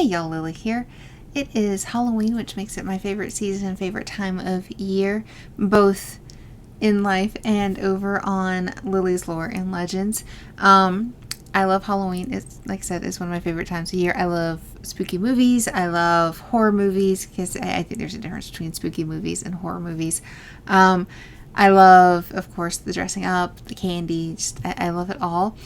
Hey y'all, Lily here. It is Halloween, which makes it my favorite season and favorite time of year, both in life and over on Lily's Lore and Legends. I love Halloween. It's, like I said, it's one of my favorite times of year. I love spooky movies. I love horror movies because I think there's a difference between spooky movies and horror movies. I love, of course, the dressing up, the candy. I love it all.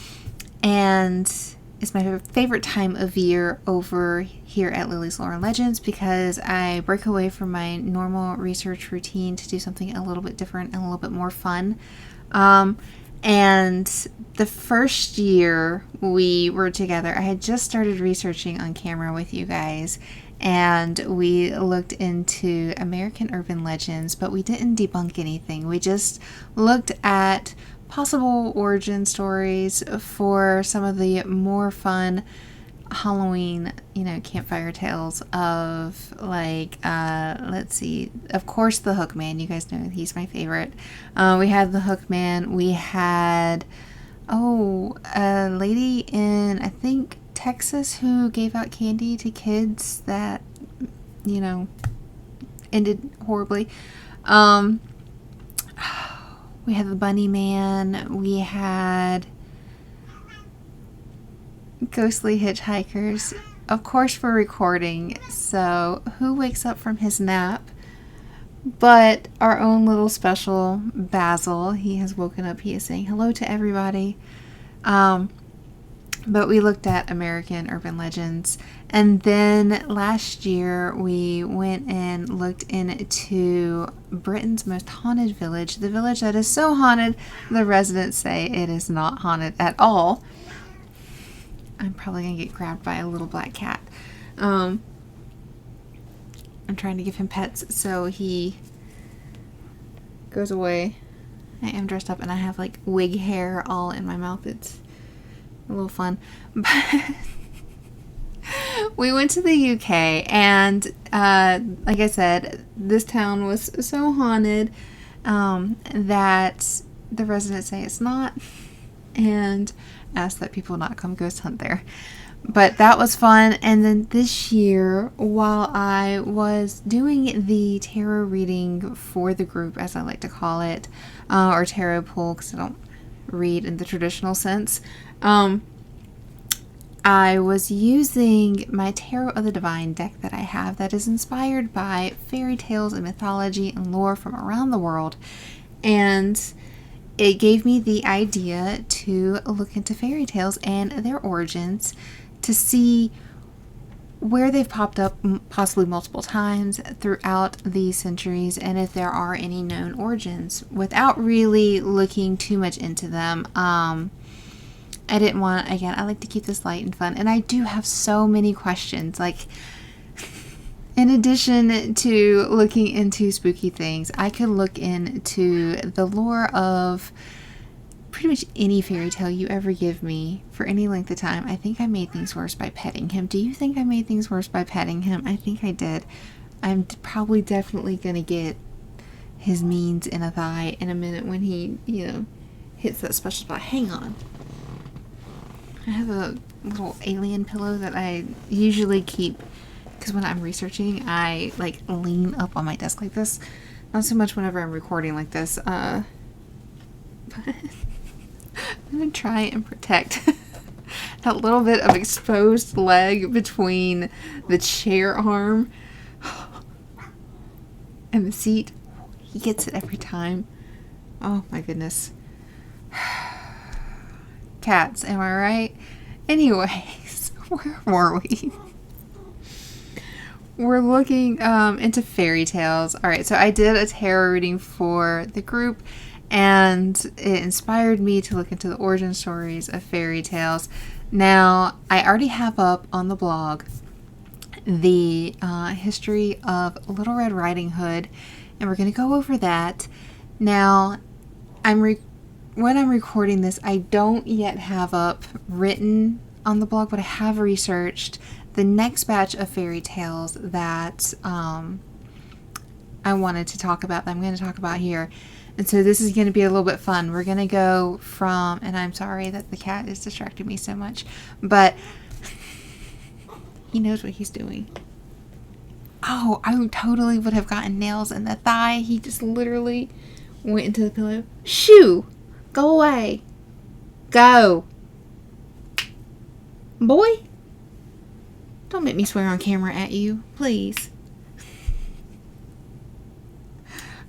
And it's my favorite time of year over here at Lily's Lore and Legends because I break away from my normal research routine to do something a little bit different and a little bit more fun. And the first year we were together, I had just started researching on camera with you guys, and we looked into American urban legends, but we didn't debunk anything. We just looked at possible origin stories for some of the more fun Halloween, campfire tales of, like, let's see, of course, the Hookman. You guys know he's my favorite. We had the Hookman. We had, a lady in, I think, Texas who gave out candy to kids that, ended horribly. We had the Bunny Man. We had ghostly hitchhikers. Of course, we're recording, so who wakes up from his nap but our own little special Basil. He has woken up. He is saying hello to everybody. But we looked at American urban legends, and then last year we went and looked into Britain's most haunted village, the village that is so haunted the residents say it is not haunted at all. I'm probably gonna get grabbed by a little black cat. I'm trying to give him pets so he goes away. I am dressed up and I have like wig hair all in my mouth. It's a little fun. But we went to the UK, and like I said, this town was so haunted that the residents say it's not, and ask that people not come ghost hunt there. But that was fun. And then this year, while I was doing the tarot reading for the group, as I like to call it, or tarot pool, because I don't read in the traditional sense, I was using my Tarot of the Divine deck that I have that is inspired by fairy tales and mythology and lore from around the world. And it gave me the idea to look into fairy tales and their origins to see where they've popped up possibly multiple times throughout the centuries, and if there are any known origins without really looking too much into them. I didn't want, again, I like to keep this light and fun, and I do have so many questions. Like, in addition to looking into spooky things, I could look into the lore of pretty much any fairy tale you ever give me for any length of time. I think I made things worse by petting him. Do you think I made things worse by petting him? I think I did. I'm probably definitely going to get his means in a thigh in a minute when he, hits that special spot. Hang on. I have a little alien pillow that I usually keep because when I'm researching, I like lean up on my desk like this. Not so much whenever I'm recording like this. But I'm going to try and protect that little bit of exposed leg between the chair arm and the seat. He gets it every time. Oh my goodness. Cats, am I right? Anyways, where were we? We're looking into fairy tales. Alright, so I did a tarot reading for the group, and it inspired me to look into the origin stories of fairy tales. Now, I already have up on the blog the history of Little Red Riding Hood, and we're going to go over that. Now, when I'm recording this, I don't yet have up written on the blog, but I have researched the next batch of fairy tales that I wanted to talk about, that I'm going to talk about here. And so this is going to be a little bit fun. We're going to go from, and I'm sorry that the cat is distracting me so much, but He knows what he's doing. Oh, I totally would have gotten nails in the thigh. He just literally went into the pillow. Shoo! Go away. Go. Boy, don't make me swear on camera at you, please.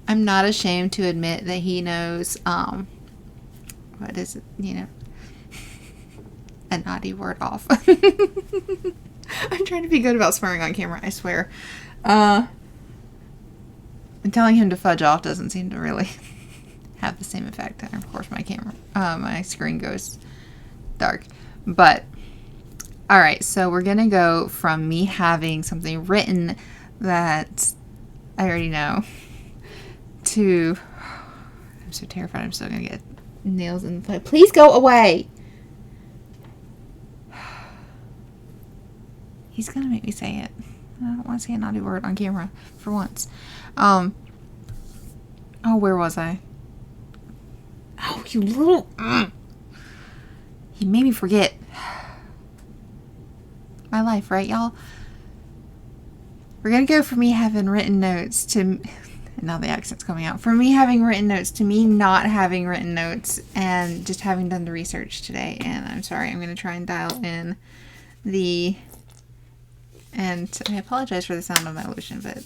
I'm not ashamed to admit that he knows, what is it, a naughty word off. I'm trying to be good about swearing on camera, I swear. And telling him to fudge off doesn't seem to really have the same effect. And of course my screen goes dark. But, alright, so we're going to go from me having something written that I already know to, I'm so terrified I'm still going to get nails in the thigh. Please go away! He's going to make me say it. I don't want to say a naughty word on camera for once. Oh, where was I? Oh, you little... He made me forget. My life, right, y'all? We're going to go from me having written notes to... Now the accent's coming out. From me having written notes to me not having written notes and just having done the research today. And I'm sorry, I'm going to try and dial in the... And I apologize for the sound of my lotion, but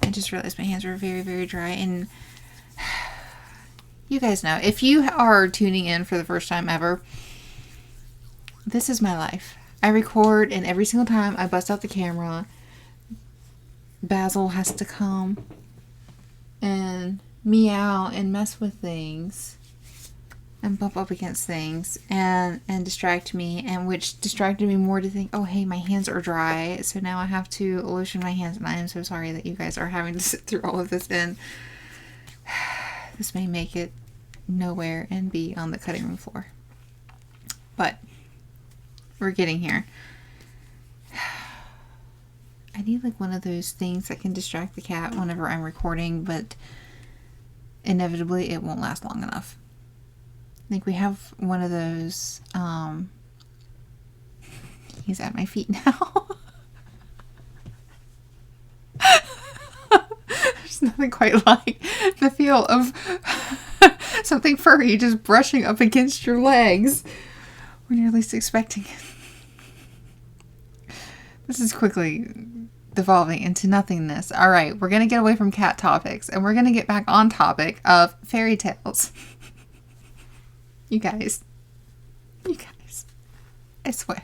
I just realized my hands were very, very dry. And you guys know, if you are tuning in for the first time ever, this is my life. I record, and every single time I bust out the camera, Basil has to come and meow and mess with things and bump up against things and distract me, and which distracted me more to think, oh hey, my hands are dry, so now I have to lotion my hands, and I am so sorry that you guys are having to sit through all of this, and this may make it nowhere and be on the cutting room floor, but we're getting here. I need like one of those things that can distract the cat whenever I'm recording, but inevitably it won't last long enough. I think we have one of those, he's at my feet now. There's nothing quite like the feel of something furry just brushing up against your legs when you're least expecting it. This is quickly devolving into nothingness. Alright, we're going to get away from cat topics, and we're going to get back on topic of fairy tales. You guys, I swear.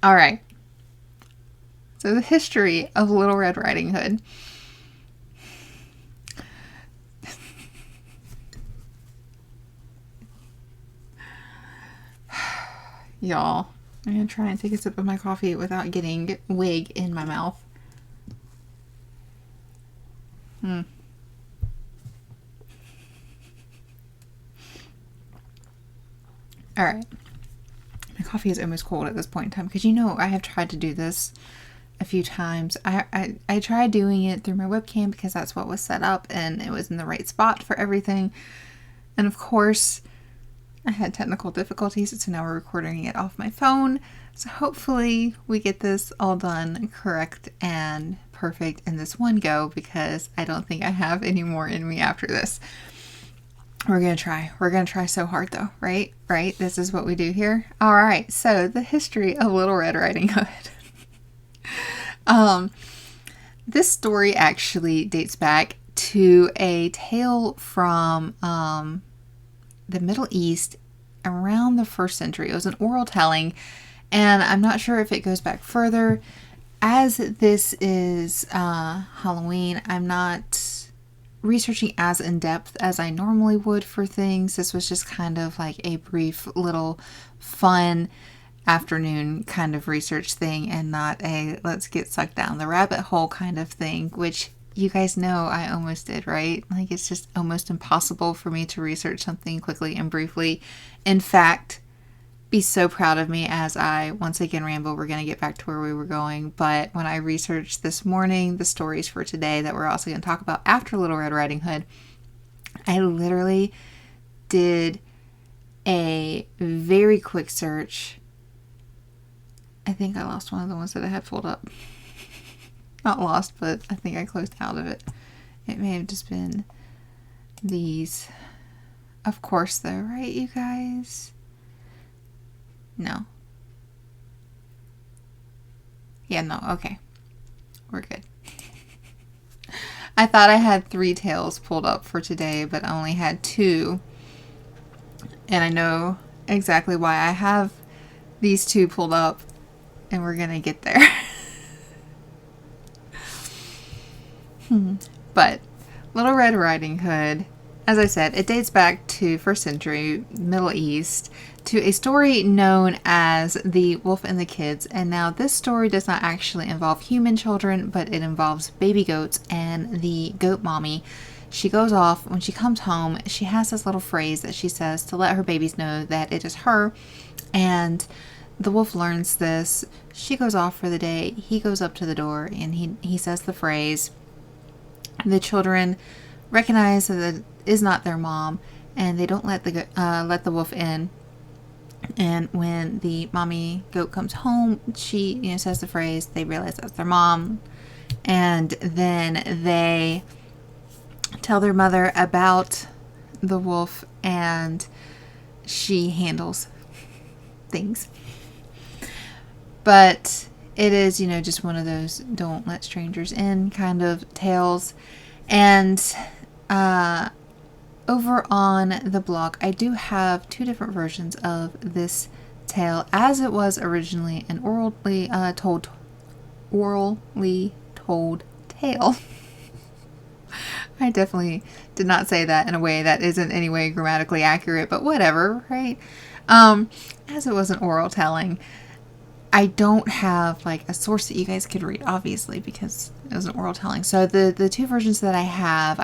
Alright, so the history of Little Red Riding Hood. Y'all, I'm going to try and take a sip of my coffee without getting wig in my mouth. Alright. My coffee is almost cold at this point in time, because I have tried to do this a few times. I tried doing it through my webcam because that's what was set up and it was in the right spot for everything. And of course, I had technical difficulties, so now we're recording it off my phone. So hopefully we get this all done correct and perfect in this one go, because I don't think I have any more in me after this. We're going to try. We're going to try so hard though, right? Right? This is what we do here. All right. So the history of Little Red Riding Hood. This story actually dates back to a tale from the Middle East around the 1st century. It was an oral telling, and I'm not sure if it goes back further. As this is Halloween, I'm not researching as in depth as I normally would for things. This was just kind of like a brief little fun afternoon kind of research thing, and not a let's get sucked down the rabbit hole kind of thing, which you guys know I almost did, right? Like, it's just almost impossible for me to research something quickly and briefly. In fact, be so proud of me as I once again ramble. We're going to get back to where we were going, but when I researched this morning the stories for today that we're also going to talk about after Little Red Riding Hood, I literally did a very quick search, I think I lost one of the ones that I had pulled up. Not lost, but I think I closed out of it. It may have just been these. Of course, though, right, you guys? No. Yeah, no, okay. We're good. I thought I had 3 tales pulled up for today, but I only had 2. And I know exactly why I have these 2 pulled up, and we're gonna get there. But Little Red Riding Hood, as I said, it dates back to 1st century Middle East, to a story known as The Wolf and the Kids. And now this story does not actually involve human children, but it involves baby goats and the goat mommy. She goes off. When she comes home, she has this little phrase that she says to let her babies know that it is her. And the wolf learns this. She goes off for the day. He goes up to the door and he says the phrase. The children recognize that it is not their mom, and they don't let the wolf in. And when the mommy goat comes home, she says the phrase. They realize that's their mom, and then they tell their mother about the wolf, and she handles things. But it is, just one of those don't let strangers in kind of tales. And over on the blog, I do have 2 different versions of this tale, as it was originally an orally told tale. I definitely did not say that in a way that isn't any way grammatically accurate, but whatever, right? As it was an oral telling. I don't have like a source that you guys could read, obviously, because it was an oral telling. So the 2 versions that I have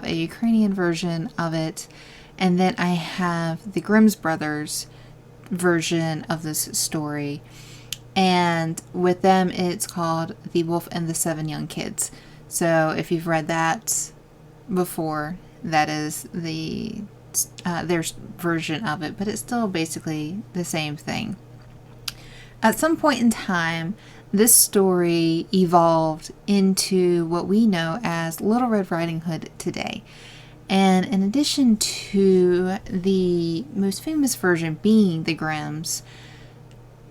a Ukrainian version of it, and then I have the Grimm's Brothers version of this story. And with them, it's called The Wolf and the 7 Young Kids. So if you've read that before, that is their version of it, but it's still basically the same thing. At some point in time, this story evolved into what we know as Little Red Riding Hood today. And in addition to the most famous version being the Grimm's,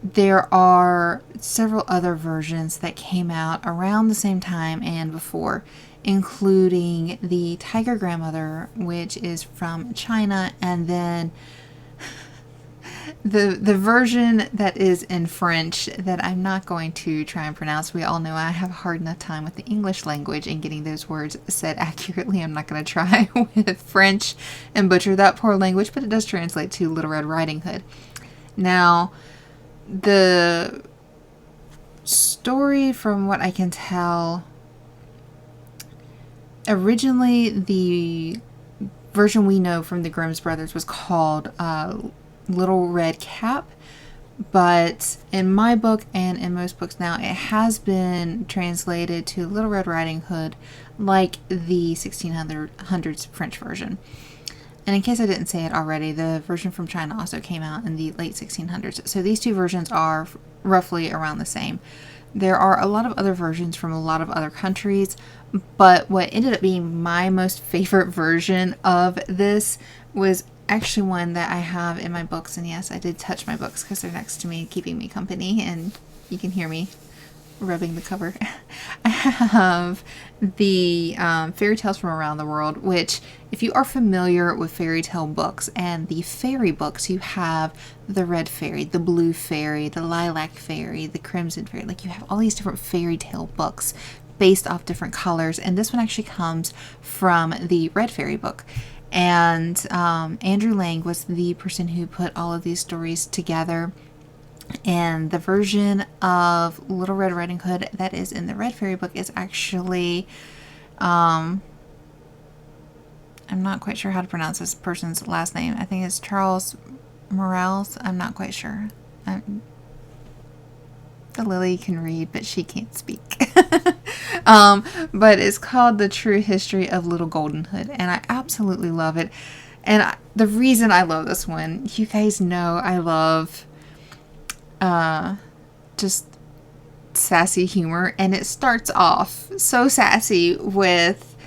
there are several other versions that came out around the same time and before, including the Tiger Grandmother, which is from China, and then the version that is in French that I'm not going to try and pronounce. We all know I have a hard enough time with the English language and getting those words said accurately. I'm not going to try with French and butcher that poor language, but it does translate to Little Red Riding Hood. Now, the story, from what I can tell, originally the version we know from the Grimm's Brothers was called Little Red Cap, but in my book and in most books now, it has been translated to Little Red Riding Hood, like the 1600s French version. And in case I didn't say it already, the version from China also came out in the late 1600s. So these 2 versions are roughly around the same. There are a lot of other versions from a lot of other countries, but what ended up being my most favorite version of this was actually one that I have in my books. And yes, I did touch my books because they're next to me, keeping me company, and you can hear me rubbing the cover. I have the Fairy Tales from Around the World, which, if you are familiar with fairy tale books and the fairy books, you have the red fairy, the blue fairy, the lilac fairy, the crimson fairy. Like, you have all these different fairy tale books based off different colors, and this one actually comes from the red fairy book. And Andrew Lang was the person who put all of these stories together. And the version of Little Red Riding Hood that is in the Red Fairy book is actually, I'm not quite sure how to pronounce this person's last name. I think it's Charles Morales. I'm not quite sure. The Lily can read, but she can't speak. But it's called The True History of Little Golden Hood, and I absolutely love it. The reason I love this one, you guys know I love just sassy humor, and it starts off so sassy with,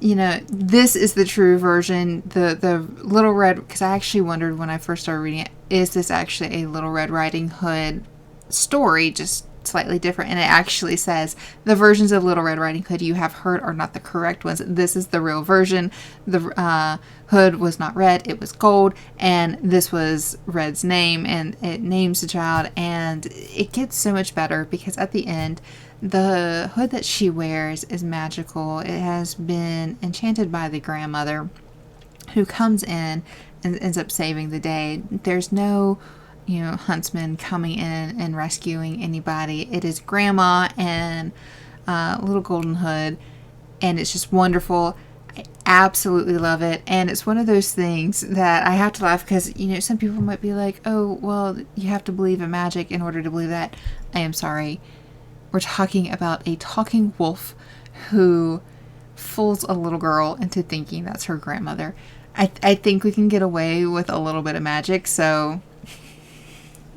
this is the true version, the Little Red, because I actually wondered when I first started reading it, is this actually a Little Red Riding Hood story, just slightly different? And it actually says the versions of Little Red Riding Hood you have heard are not the correct ones. This is the real version. The hood was not red, it was gold, and this was Red's name, and it names the child, and it gets so much better because at the end, the hood that she wears is magical. It has been enchanted by the grandmother who comes in and ends up saving the day. There's no huntsman coming in and rescuing anybody. It is grandma and little golden hood, and it's just wonderful. I absolutely love it, and it's one of those things that I have to laugh because some people might be like, oh well, you have to believe in magic in order to believe that. I am sorry, we're talking about a talking wolf who fools a little girl into thinking that's her grandmother. I think we can get away with a little bit of magic, so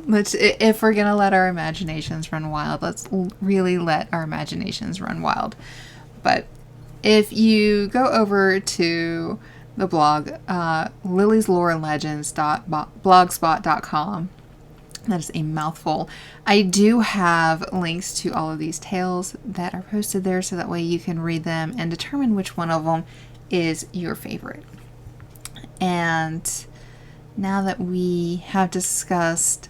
if we're gonna let our imaginations run wild, let's really let our imaginations run wild. But if you go over to the blog, liliesloreandlegends.blogspot.com, that is a mouthful. I do have links to all of these tales that are posted there, so that way you can read them and determine which one of them is your favorite. And now that we have discussed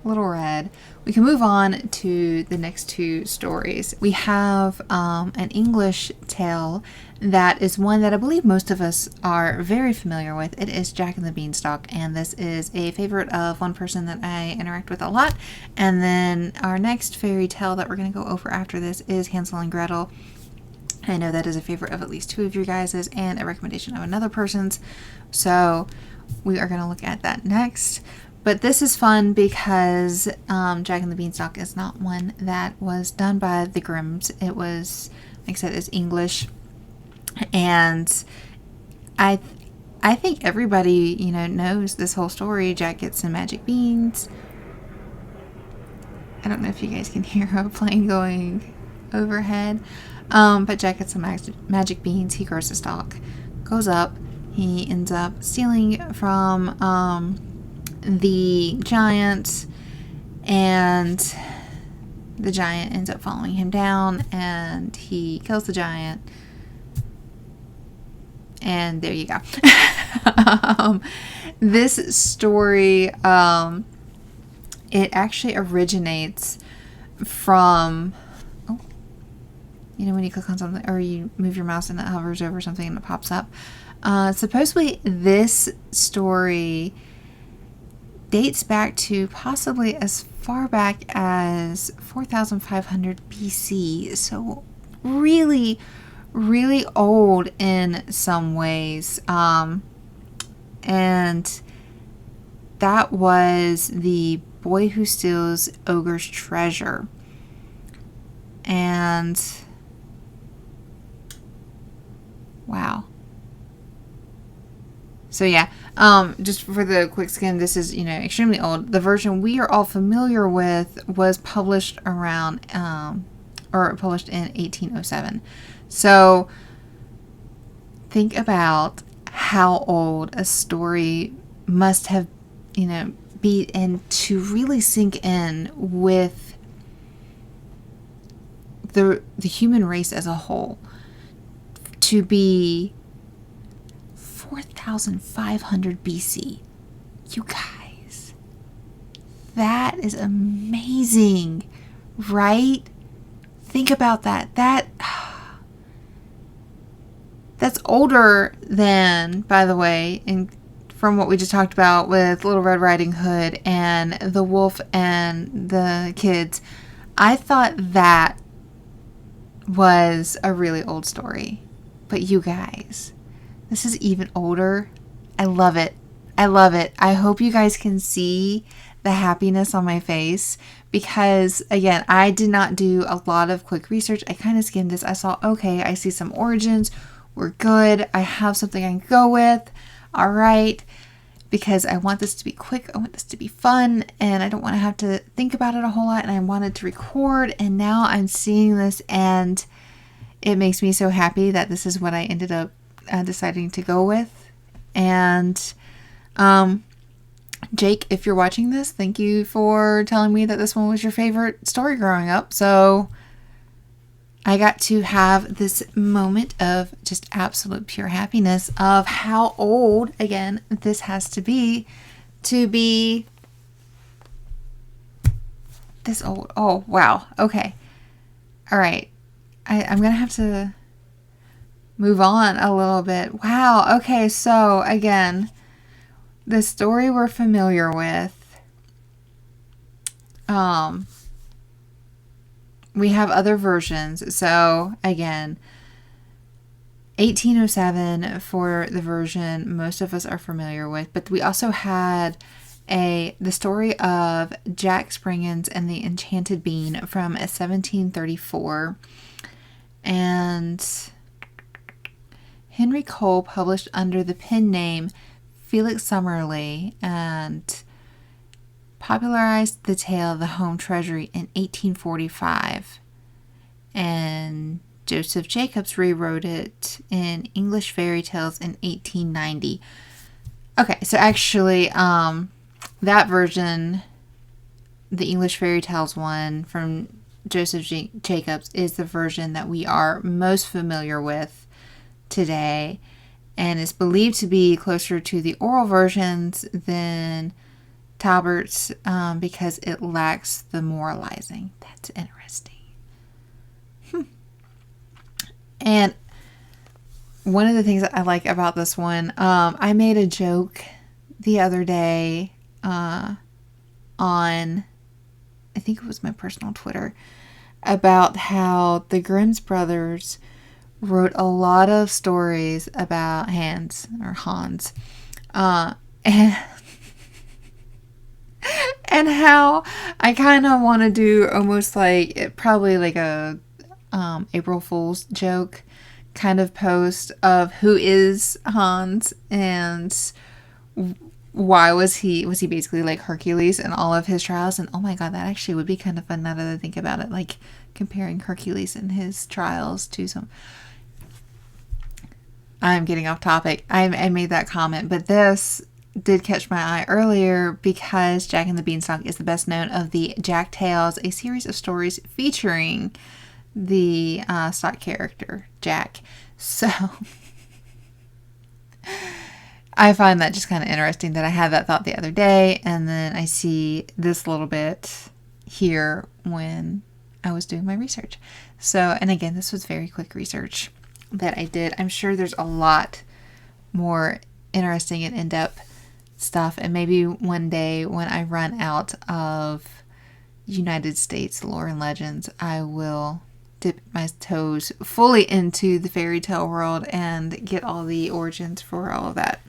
Little Red, we can move on to the next two stories. We have an English tale that is one that I believe most of us are very familiar with. It is Jack and the Beanstalk, and this is a favorite of one person that I interact with a lot. And then our next fairy tale that we're going to go over after this is Hansel and Gretel. I know that is a favorite of at least two of your guys's and a recommendation of another person's. So we are going to look at that next. But this is fun because Jack and the Beanstalk is not one that was done by the Grimms. It was, like I said, it's English. And I think everybody, knows this whole story. Jack gets some magic beans. I don't know if you guys can hear a plane going overhead. But Jack gets some magic beans. He grows a stalk, goes up. He ends up stealing from the giant, and the giant ends up following him down, and he kills the giant. And there you go. This story, it actually originates from, when you click on something or you move your mouse and it hovers over something and it pops up. Supposedly this story dates back to possibly as far back as 4,500 BC. So really, really old in some ways. And that was the boy who steals ogre's treasure. And wow. So yeah, just for the quick skim, this is, extremely old. The version we are all familiar with was published around, published in 1807. So think about how old a story must have, be, and to really sink in with the human race as a whole, to be 4,500 BC. You guys, that is amazing, right? Think about that. That's older than, by the way, and from what we just talked about with Little Red Riding Hood and the wolf and the kids. I thought that was a really old story. But you guys, this is even older. I love it. I love it. I hope you guys can see the happiness on my face because, again, I did not do a lot of quick research. I kind of skimmed this. I saw, okay, I see some origins. We're good. I have something I can go with. All right. Because I want this to be quick. I want this to be fun. And I don't want to have to think about it a whole lot. And I wanted to record. And now I'm seeing this. And it makes me so happy that this is what I ended up deciding to go with. And Jake, if you're watching this, thank you for telling me that this one was your favorite story growing up. So I got to have this moment of just absolute pure happiness of how old, again, this has to be this old. Oh, wow. Okay. All right. I'm going to have to move on a little bit. Wow. Okay. So again, the story we're familiar with, we have other versions. So again, 1807 for the version most of us are familiar with, but we also had the story of Jack Springens and the Enchanted Bean from 1734, and Henry Cole published under the pen name Felix Summerlee and popularized the tale The Home Treasury in 1845, and Joseph Jacobs rewrote it in English Fairy Tales in 1890. Okay, so actually, that version, the English Fairy Tales one from Joseph Jacobs, is the version that we are most familiar with today, and is believed to be closer to the oral versions than Talbert's, because it lacks the moralizing. That's interesting. And one of the things that I like about this one, I made a joke the other day on, I think it was my personal Twitter, about how the Grimm's brothers wrote a lot of stories about Hans, and and how I kind of want to do almost like probably like a April Fool's joke kind of post of who is Hans and why was he basically like Hercules in all of his trials. And oh my god, that actually would be kind of fun now that I think about it, like comparing Hercules and his trials to some. I'm getting off topic. I made that comment, but this did catch my eye earlier because Jack and the Beanstalk is the best known of the Jack Tales, a series of stories featuring the stock character Jack. So I find that just kind of interesting that I had that thought the other day, and then I see this little bit here when I was doing my research. So, and again, this was very quick research that I did. I'm sure there's a lot more interesting and in-depth stuff, and maybe one day when I run out of United States lore and legends, I will dip my toes fully into the fairy tale world and get all the origins for all of that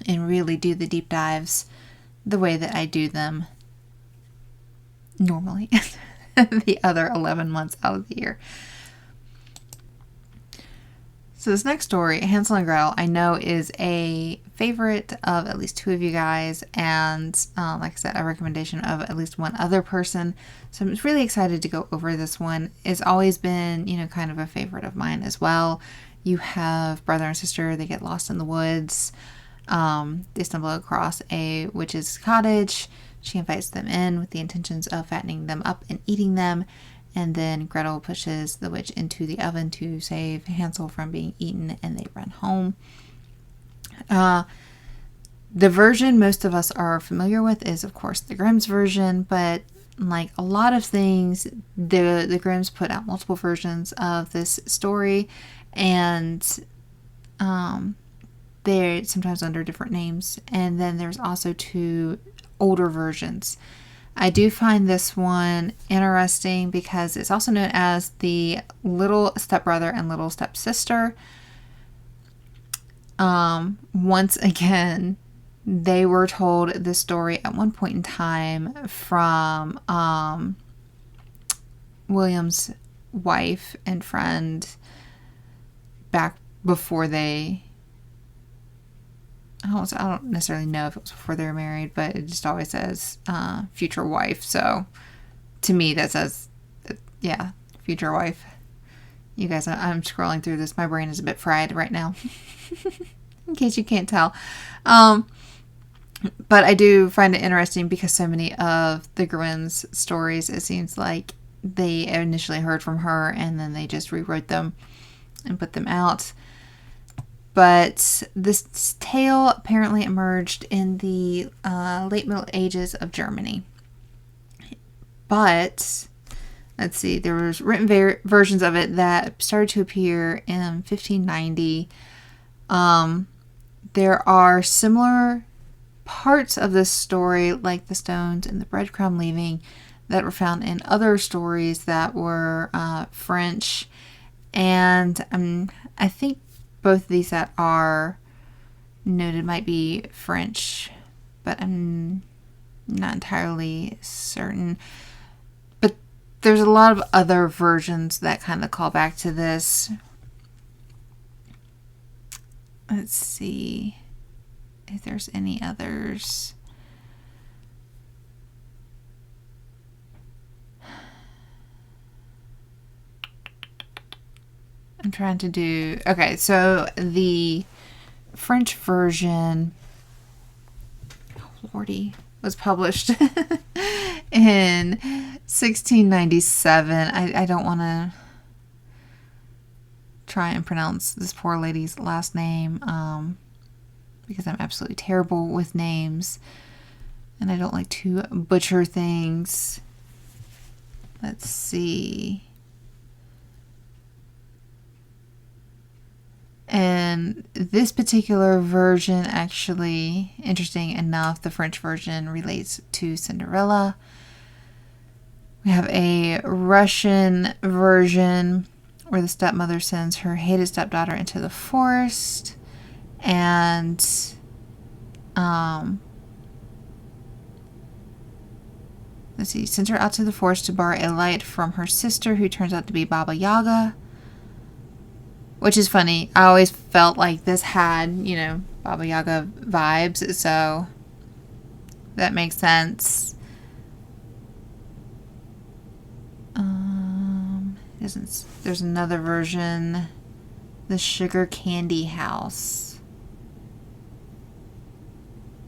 and really do the deep dives the way that I do them normally the other 11 months out of the year. So this next story, Hansel and Gretel, I know is a favorite of at least two of you guys, and like I said, a recommendation of at least one other person. So I'm really excited to go over this one. It's always been, kind of a favorite of mine as well. You have brother and sister, they get lost in the woods. They stumble across a witch's cottage. She invites them in with the intentions of fattening them up and eating them. And then Gretel pushes the witch into the oven to save Hansel from being eaten, and they run home. The version most of us are familiar with is, of course, the Grimm's version, but like a lot of things, the Grimm's put out multiple versions of this story, and they're sometimes under different names. And then there's also two older versions. I do find this one interesting because it's also known as the Little Stepbrother and Little Stepsister. Once again, they were told this story at one point in time from William's wife and friend back before they, I don't necessarily know if it was before they were married, but it just always says future wife. So to me, that says, yeah, future wife. You guys, I'm scrolling through this. My brain is a bit fried right now, in case you can't tell. But I do find it interesting because so many of the Grimm's stories, it seems like they initially heard from her and then they just rewrote them and put them out. But this tale apparently emerged in the late Middle Ages of Germany. But let's see, there was written versions of it that started to appear in 1590. There are similar parts of this story, like the stones and the breadcrumb leaving, that were found in other stories that were French. And I think both of these that are noted might be French, but I'm not entirely certain. But there's a lot of other versions that kind of call back to this. Let's see if there's any others. I'm trying to do... Okay, so the French version... Oh, Lordy. Was published in 1697. I don't want to try and pronounce this poor lady's last name because I'm absolutely terrible with names. And I don't like to butcher things. Let's see... And this particular version, actually, interesting enough, the French version relates to Cinderella. We have a Russian version where the stepmother sends her hated stepdaughter into the forest. And let's see, sends her out to the forest to borrow a light from her sister, who turns out to be Baba Yaga. Which is funny. I always felt like this had, Baba Yaga vibes, so that makes sense. There's another version, the Sugar Candy House,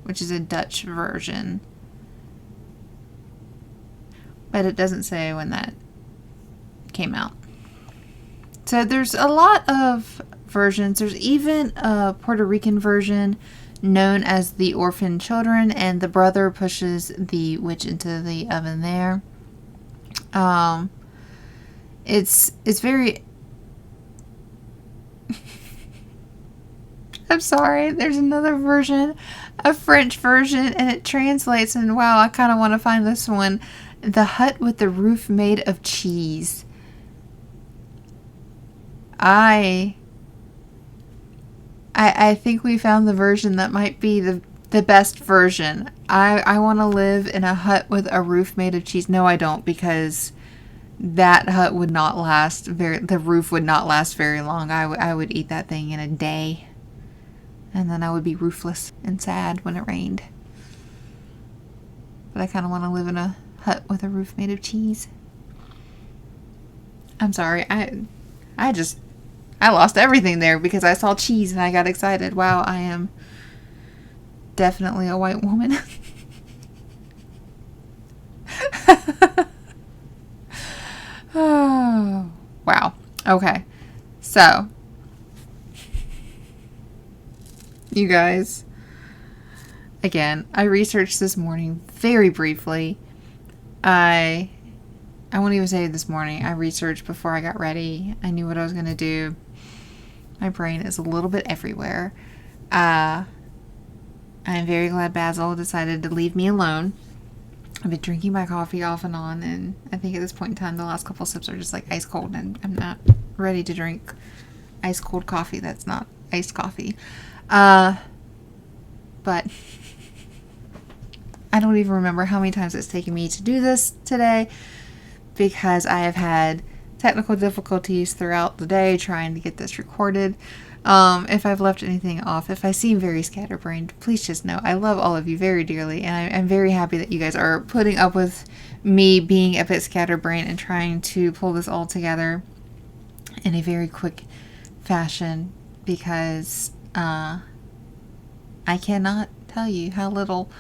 which is a Dutch version. But it doesn't say when that came out. So there's a lot of versions. There's even a Puerto Rican version known as the Orphan Children, and the brother pushes the witch into the oven there. It's very... I'm sorry. There's another version, a French version, and it translates, and wow, I kind of want to find this one. The Hut with the Roof Made of Cheese. I think we found the version that might be the best version. I want to live in a hut with a roof made of cheese. No, I don't, because that hut would not last the roof would not last very long. I would eat that thing in a day. And then I would be roofless and sad when it rained. But I kind of want to live in a hut with a roof made of cheese. I'm sorry. I lost everything there because I saw cheese and I got excited. Wow, I am definitely a white woman. Oh, wow. Okay. So, you guys, again, I researched this morning very briefly. I won't even say this morning. I researched before I got ready. I knew what I was going to do. My brain is a little bit everywhere. I'm very glad Basil decided to leave me alone. I've been drinking my coffee off and on, and I think at this point in time, the last couple sips are just like ice cold, and I'm not ready to drink ice cold coffee. That's not iced coffee. But I don't even remember how many times it's taken me to do this today, because I have had technical difficulties throughout the day trying to get this recorded. If I've left anything off, if I seem very scatterbrained, please just know I love all of you very dearly, and I'm very happy that you guys are putting up with me being a bit scatterbrained and trying to pull this all together in a very quick fashion, because I cannot tell you how little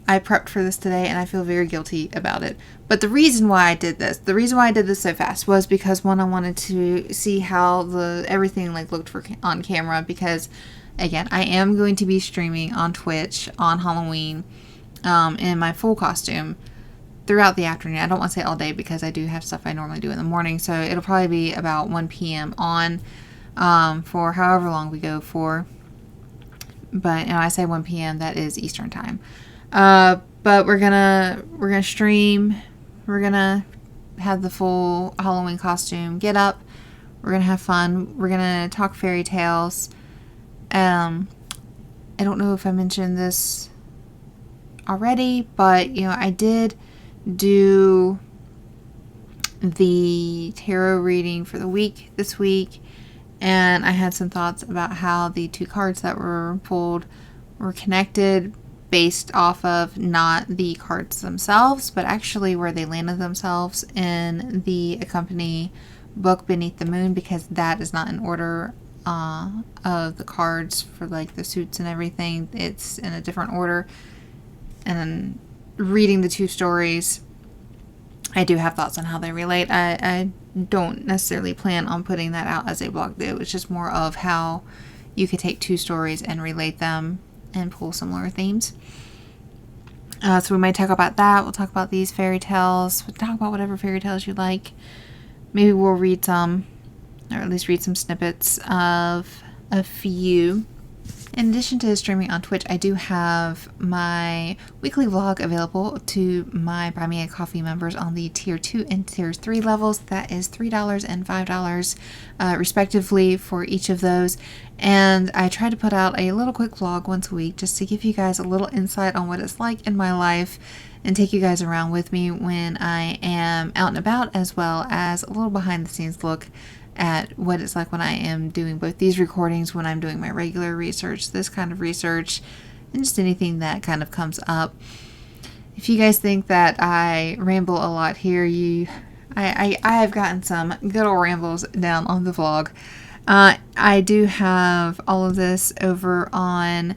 I prepped for this today, and I feel very guilty about it. But the reason why I did this so fast, was because, one, I wanted to see how everything like looked on camera, because again, I am going to be streaming on Twitch on Halloween in my full costume throughout the afternoon. I don't want to say all day, because I do have stuff I normally do in the morning, so it'll probably be about 1 p.m. on for however long we go for. But I say 1 p.m., that is Eastern time. But we're gonna stream. We're gonna have the full Halloween costume get up. We're gonna have fun. We're gonna talk fairy tales. I don't know if I mentioned this already, but I did do the tarot reading for the week this week, and I had some thoughts about how the two cards that were pulled were connected, based off of not the cards themselves, but actually where they landed themselves in the accompany book Beneath the Moon, because that is not in order of the cards for like the suits and everything. It's in a different order. And then reading the two stories, I do have thoughts on how they relate. I don't necessarily plan on putting that out as a blog. It was just more of how you could take two stories and relate them and pull similar themes. So we might talk about that. We'll talk about these fairy tales. We'll talk about whatever fairy tales you like. Maybe we'll read some, or at least read some snippets of a few. In addition to streaming on Twitch, I do have my weekly vlog available to my Buy Me a Coffee members on the Tier 2 and Tier 3 levels. That is $3 and $5 respectively for each of those. And I try to put out a little quick vlog once a week just to give you guys a little insight on what it's like in my life and take you guys around with me when I am out and about, as well as a little behind the scenes look at what it's like when I am doing both these recordings, when I'm doing my regular research, this kind of research, and just anything that kind of comes up. If you guys think that I ramble a lot here, I have gotten some good old rambles down on the vlog. I do have all of this over on,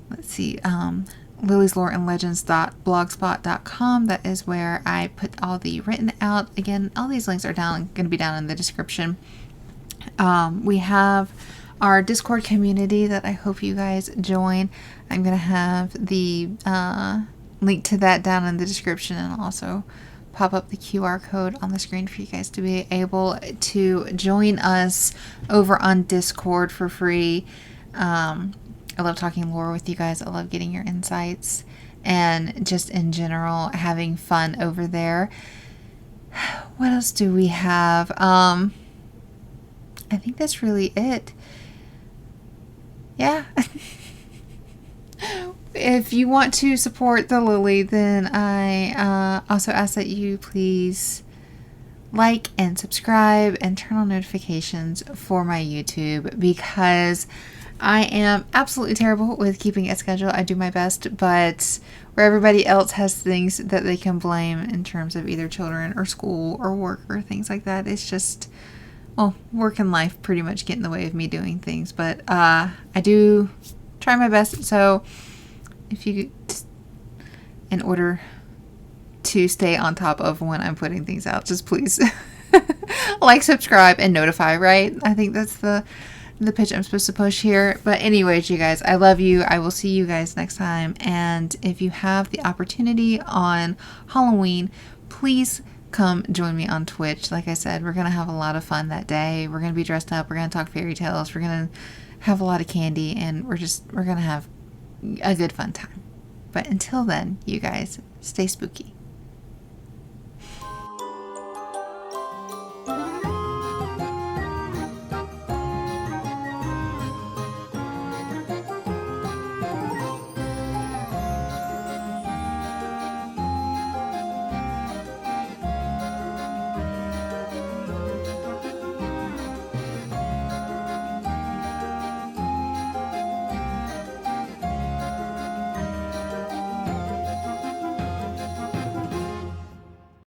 let's see, liliesloreandlegends.blogspot.com. That is where I put all the written out. Again, all these links are going to be down in the description. We have our Discord community that I hope you guys join. I'm going to have the link to that down in the description, and I'll also pop up the QR code on the screen for you guys to be able to join us over on Discord for free. I love talking lore with you guys. I love getting your insights and just in general having fun over there. What else do we have? I think that's really it. Yeah. If you want to support the Lily, then I also ask that you please like and subscribe and turn on notifications for my YouTube, because I am absolutely terrible with keeping a schedule. I do my best, but where everybody else has things that they can blame in terms of either children or school or work or things like that, it's just, well, work and life pretty much get in the way of me doing things. But I do try my best, so if you, in order to stay on top of when I'm putting things out, just please like, subscribe, and notify, right? I think that's the pitch I'm supposed to push here. But anyways, you guys, I love you. I will see you guys next time. And if you have the opportunity on Halloween, please come join me on Twitch. Like I said, we're going to have a lot of fun that day. We're going to be dressed up. We're going to talk fairy tales. We're going to have a lot of candy, and we're going to have a good fun time. But until then, you guys, stay spooky.